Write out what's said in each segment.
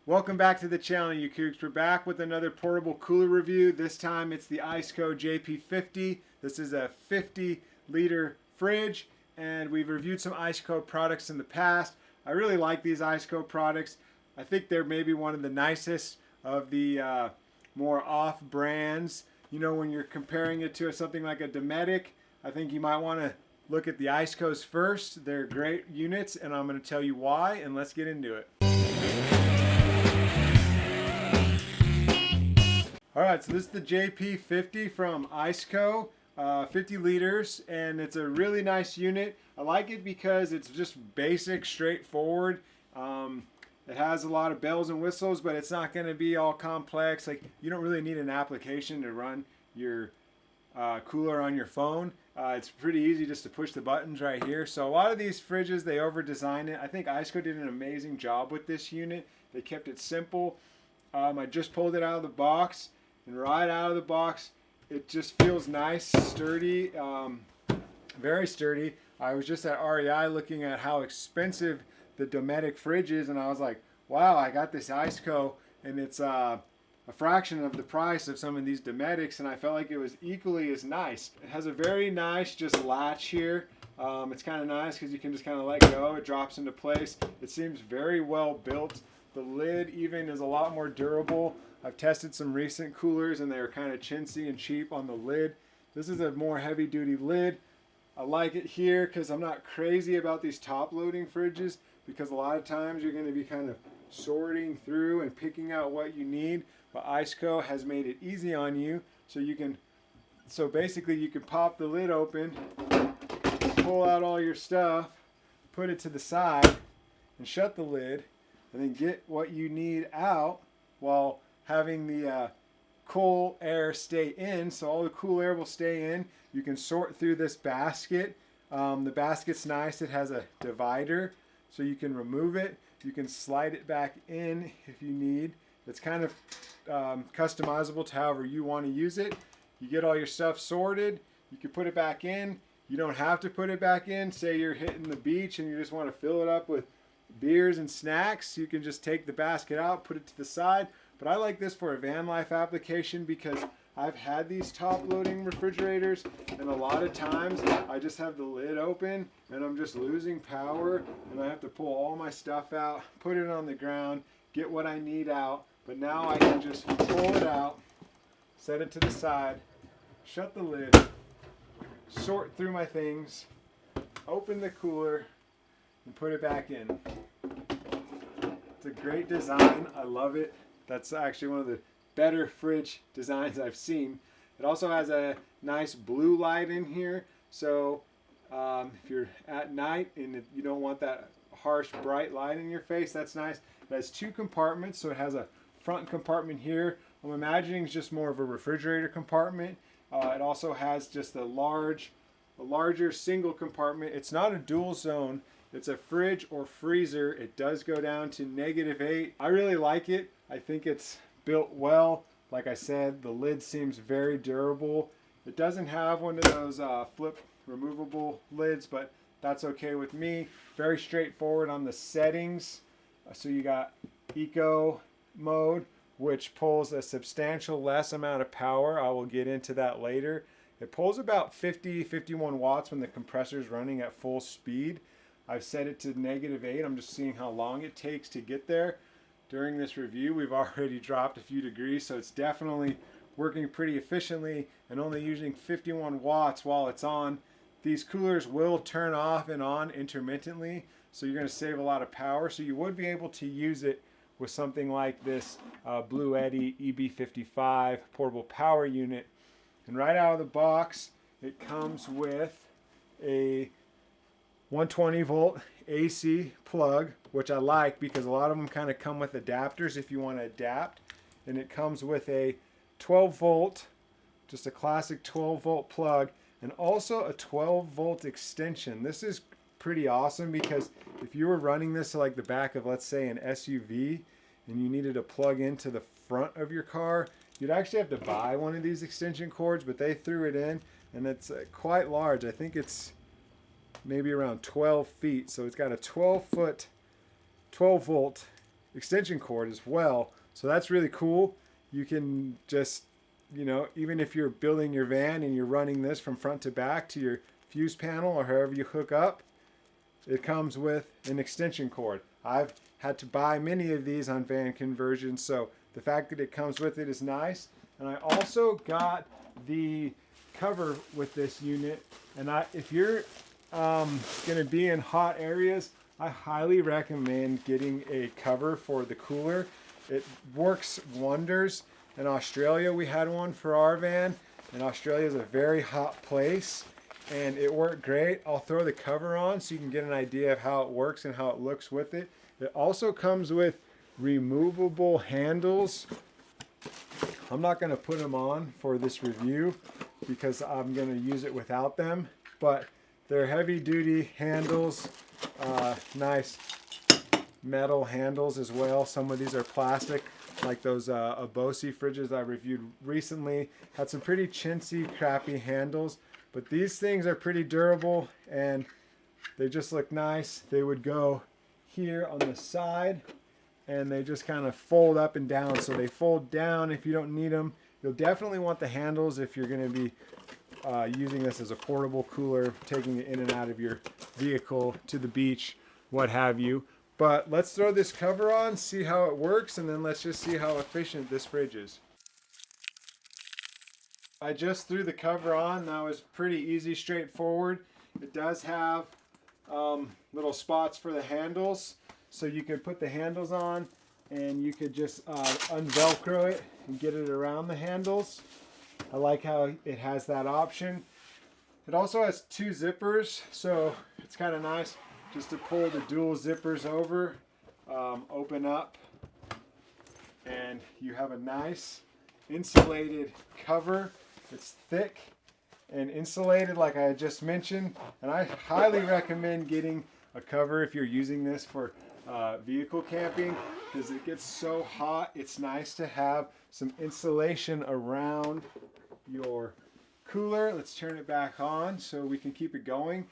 Welcome back to the channel, you Kookz. We're back with another portable cooler review. This time it's the ICECO JP50. This is a 50-liter fridge, and we've reviewed some ICECO products in the past. I really like these ICECO products. I think they're maybe one of the nicest of the more off brands. You know, when you're comparing it to something like a Dometic, I think you might want to look at the ICECOs first. They're great units, and I'm going to tell you why, and let's get into it. Alright, so this is the JP50 from ICECO, 50 liters, and it's a really nice unit. I like it because it's just basic, straightforward. It has a lot of bells and whistles, but it's not going to be all complex. Like, you don't really need an application to run your cooler on your phone. It's pretty easy just to push the buttons right here. So a lot of these fridges, they over-design it. I think ICECO did an amazing job with this unit. They kept it simple. I just pulled it out of the box. And right out of the box, it just feels nice, sturdy, very sturdy. I was just at REI looking at how expensive the Dometic fridge is, and I was like, wow, I got this ICECO, and it's a fraction of the price of some of these Dometics, and I felt like it was equally as nice. It has a very nice just latch here. It's kind of nice because you can just kind of let go. It drops into place. It seems very well built. The lid even is a lot more durable. I've tested some recent coolers and they were kind of chintzy and cheap on the lid. This is a more heavy duty lid. I like it here because I'm not crazy about these top loading fridges, because a lot of times you're going to be kind of sorting through and picking out what you need. But ICECO has made it easy on you, so basically you can pop the lid open, pull out all your stuff, put it to the side and shut the lid, and then get what you need out while having the cool air stay in. So all the cool air will stay in. You can sort through this basket. The basket's nice. It has a divider, so you can remove it. You can slide it back in if you need. It's kind of customizable to however you want to use it. You get all your stuff sorted. You can put it back in. You don't have to put it back in. Say you're hitting the beach and you just want to fill it up with beers and snacks. You can just take the basket out, put it to the side. But I like this for a van life application because I've had these top loading refrigerators, and a lot of times I just have the lid open and I'm just losing power, and I have to pull all my stuff out, put it on the ground, get what I need out. But now I can just pull it out, set it to the side, shut the lid, sort through my things, open the cooler, and put it back in. It's a great design. I love it. That's actually one of the better fridge designs I've seen. It also has a nice blue light in here, so if you're at night and you don't want that harsh bright light in your face, that's nice. It has two compartments, so it has a front compartment here. I'm imagining it's just more of a refrigerator compartment. It also has just a larger single compartment. It's not a dual zone. It's a fridge or freezer. It does go down to -8. I really like it. I think it's built well. Like I said, the lid seems very durable. It doesn't have one of those flip removable lids, but that's okay with me. Very straightforward on the settings. So you got eco mode, which pulls a substantial less amount of power. I will get into that later. It pulls about 51 watts when the compressor is running at full speed. I've set it to -8. I'm just seeing how long it takes to get there. During this review, we've already dropped a few degrees, so it's definitely working pretty efficiently and only using 51 watts while it's on. These coolers will turn off and on intermittently, so you're going to save a lot of power. So you would be able to use it with something like this Blue Eddy EB55 portable power unit. And right out of the box, it comes with a 120 volt AC plug, which I like because a lot of them kind of come with adapters if you want to adapt. And it comes with a 12 volt, just a classic 12 volt plug, and also a 12 volt extension. This is pretty awesome because if you were running this to like the back of, let's say, an SUV and you needed to plug into the front of your car, you'd actually have to buy one of these extension cords, but they threw it in, and it's quite large. I think it's maybe around 12 feet. So it's got a 12 volt extension cord as well. So that's really cool. You can just, you know, even if you're building your van and you're running this from front to back to your fuse panel or however you hook up, it comes with an extension cord. I've had to buy many of these on van conversions, so the fact that it comes with it is nice. And I also got the cover with this unit, and if you're going to be in hot areas, I highly recommend getting a cover for the cooler. It works wonders. In Australia, we had one for our van, and Australia is a very hot place, and it worked great. I'll throw the cover on so you can get an idea of how it works and how it looks with it. It also comes with removable handles. I'm not going to put them on for this review because I'm going to use it without them, but they're heavy duty handles, nice metal handles as well. Some of these are plastic, like those Abosi fridges I reviewed recently. Had some pretty chintzy, crappy handles, but these things are pretty durable and they just look nice. They would go here on the side and they just kind of fold up and down. So they fold down if you don't need them. You'll definitely want the handles if you're going to be using this as a portable cooler, taking it in and out of your vehicle to the beach, what have you. But let's throw this cover on, see how it works, and then let's just see how efficient this fridge is. I just threw the cover on. That was pretty easy, straightforward. It does have little spots for the handles, so you could put the handles on and you could just unvelcro it and get it around the handles. I like how it has that option. It also has two zippers, so it's kind of nice just to pull the dual zippers over, open up, and you have a nice insulated cover. It's thick and insulated like I just mentioned, and I highly recommend getting a cover if you're using this for vehicle camping because it gets so hot. It's nice to have some insulation around your cooler. Let's turn it back on so we can keep it going.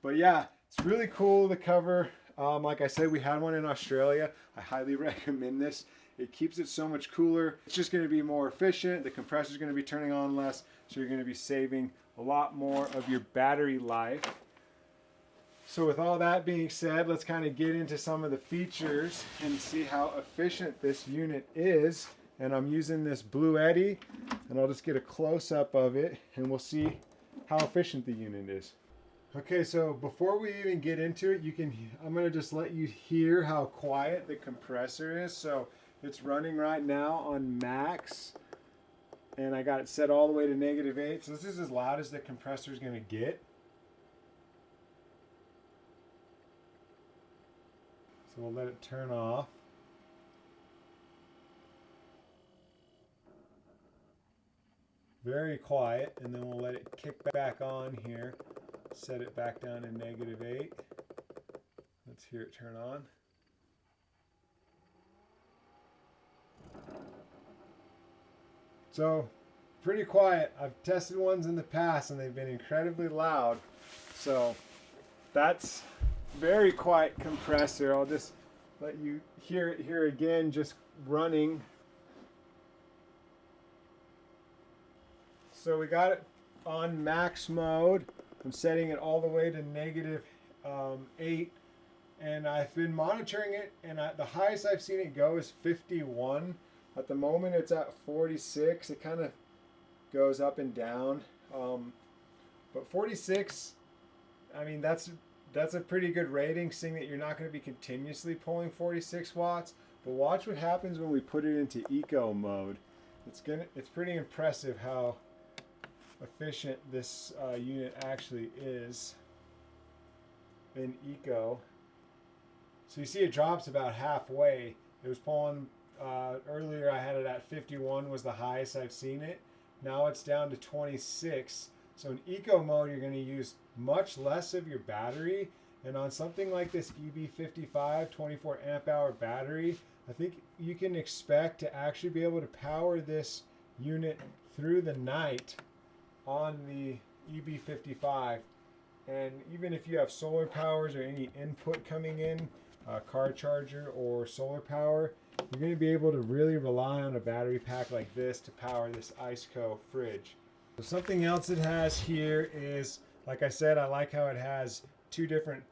But yeah, it's really cool, the cover. Like I said, we had one in Australia. I highly recommend this. It keeps it so much cooler. It's just going to be more efficient. The compressor is going to be turning on less, so you're going to be saving a lot more of your battery life. So with all that being said, let's kind of get into some of the features and see how efficient this unit is. And I'm using this Blue Eddy, and I'll just get a close-up of it, and we'll see how efficient the unit is. Okay, so before we even get into it, I'm going to just let you hear how quiet the compressor is. So it's running right now on max, and I got it set all the way to -8. So this is as loud as the compressor is going to get. So we'll let it turn off. Very quiet, and then we'll let it kick back on here. Set it back down to -8. Let's hear it turn on. So, pretty quiet. I've tested ones in the past and they've been incredibly loud. So, that's very quiet compressor. I'll just let you hear it here again, just running. So we got it on max mode. I'm setting it all the way to -8, and I've been monitoring it, and the highest I've seen it go is 51. At the moment it's at 46. It kind of goes up and down, but 46, I mean, that's a pretty good rating, seeing that you're not going to be continuously pulling 46 watts. But watch what happens when we put it into eco mode. It's pretty impressive how efficient this unit actually is in eco. So you see it drops about halfway. It was pulling earlier, I had it at 51 was the highest I've seen it. Now it's down to 26. So in eco mode, you're going to use much less of your battery, and on something like this EB55 24 amp hour battery, I think you can expect to actually be able to power this unit through the night on the EB55. And even if you have solar powers or any input coming in, car charger or solar power, you're going to be able to really rely on a battery pack like this to power this ICECO fridge. So something else it has here is, like I said, I like how it has two different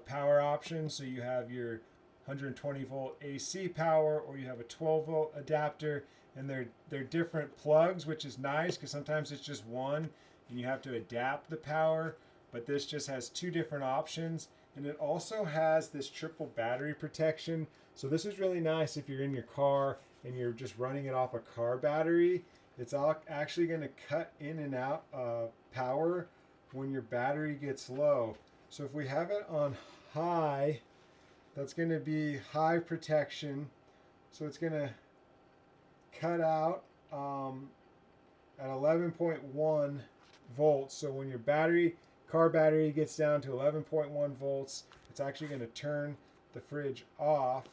power options. So you have your 120 volt AC power, or you have a 12 volt adapter, and they're different plugs, which is nice because sometimes it's just one and you have to adapt the power, but this just has two different options. And it also has this triple battery protection. So this is really nice if you're in your car and you're just running it off a car battery. It's actually going to cut in and out power when your battery gets low. So if we have it on high, that's going to be high protection. So it's going to cut out at 11.1 volts. So when your car battery gets down to 11.1 volts, it's actually going to turn the fridge off.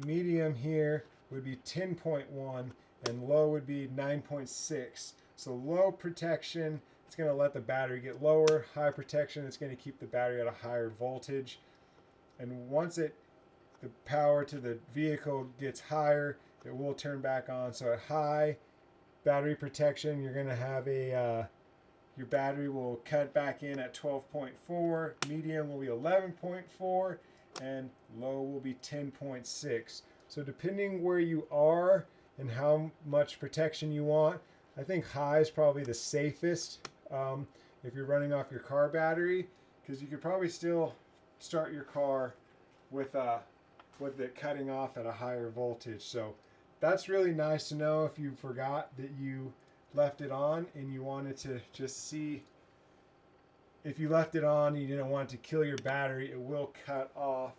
Medium here would be 10.1 and low would be 9.6. So low protection, it's going to let the battery get lower. High protection, it's going to keep the battery at a higher voltage. And once the power to the vehicle gets higher, it will turn back on. So at high battery protection, you're going to have your battery will cut back in at 12.4, medium will be 11.4, and low will be 10.6. So depending where you are and how much protection you want, I think high is probably the safest if you're running off your car battery, because you could probably still start your car with it cutting off at a higher voltage. So that's really nice to know if you forgot that you left it on and you wanted to just see if you left it on and you didn't want it to kill your battery, it will cut off.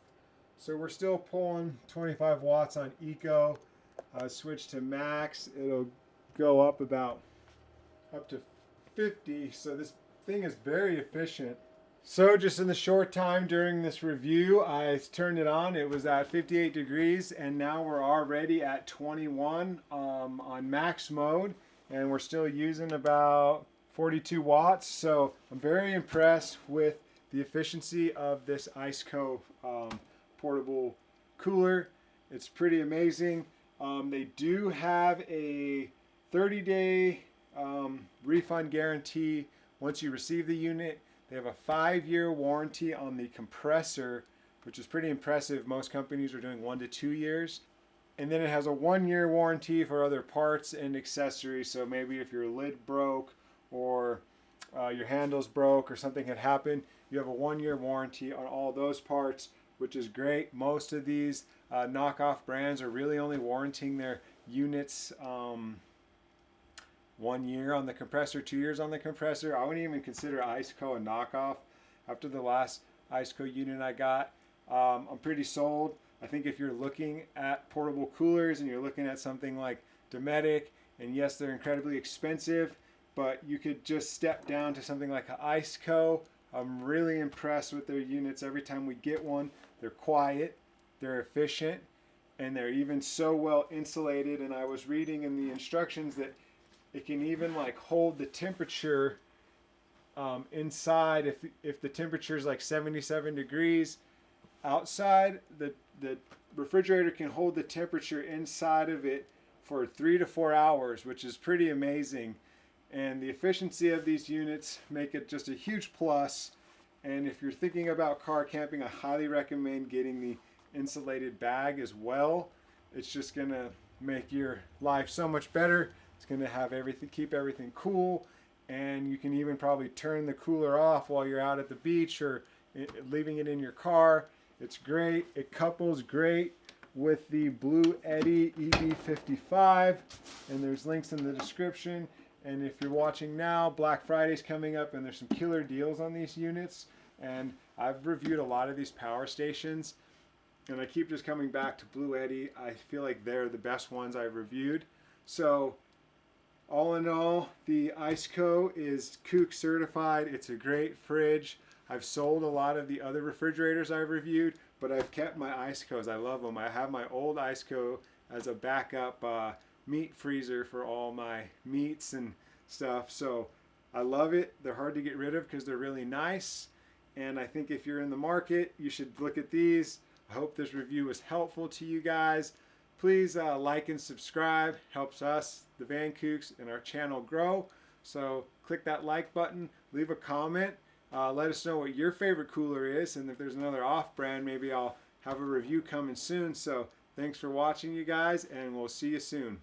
So we're still pulling 25 watts on Eco. Switch to max, it'll go up to 50. So this thing is very efficient. So just in the short time during this review, I turned it on. It was at 58 degrees and now we're already at 21 on max mode, and we're still using about 42 watts. So I'm very impressed with the efficiency of this ICECO portable cooler. It's pretty amazing. They do have a 30-day refund guarantee once you receive the unit. They have a 5-year warranty on the compressor, which is pretty impressive. Most companies are doing 1 to 2 years. And then it has a 1-year warranty for other parts and accessories. So maybe if your lid broke or your handles broke or something had happened, you have a 1-year warranty on all those parts, which is great. Most of these knockoff brands are really only warranting their units 1 year on the compressor, 2 years on the compressor. I wouldn't even consider ICECO a knockoff. After the last ICECO unit I got, I'm pretty sold. I think if you're looking at portable coolers and you're looking at something like Dometic, and yes, they're incredibly expensive, but you could just step down to something like an ICECO. I'm really impressed with their units. Every time we get one, they're quiet, they're efficient, and they're even so well insulated. And I was reading in the instructions that it can even like hold the temperature inside. If the temperature is like 77 degrees outside, the refrigerator can hold the temperature inside of it for 3 to 4 hours, which is pretty amazing. And the efficiency of these units make it just a huge plus. And if you're thinking about car camping, I highly recommend getting the insulated bag as well. It's just gonna make your life so much better. It's gonna have keep everything cool, and you can even probably turn the cooler off while you're out at the beach or leaving it in your car. It's great. It couples great with the Blue Eddy EB55, and there's links in the description. And if you're watching now, Black Friday's coming up, and there's some killer deals on these units. And I've reviewed a lot of these power stations, and I keep just coming back to Blue Eddy. I feel like they're the best ones I've reviewed. So all in all, the ICECO is Kookz certified. It's a great fridge. I've sold a lot of the other refrigerators I've reviewed, but I've kept my ICECOs. I love them. I have my old ICECO as a backup meat freezer for all my meats and stuff. So I love it. They're hard to get rid of because they're really nice. And I think if you're in the market, you should look at these. I hope this review was helpful to you guys. Please like and subscribe. Helps us, the Van Kookz, and our channel grow. So click that like button, leave a comment. Let us know what your favorite cooler is, and if there's another off-brand, maybe I'll have a review coming soon. So thanks for watching, you guys, and we'll see you soon.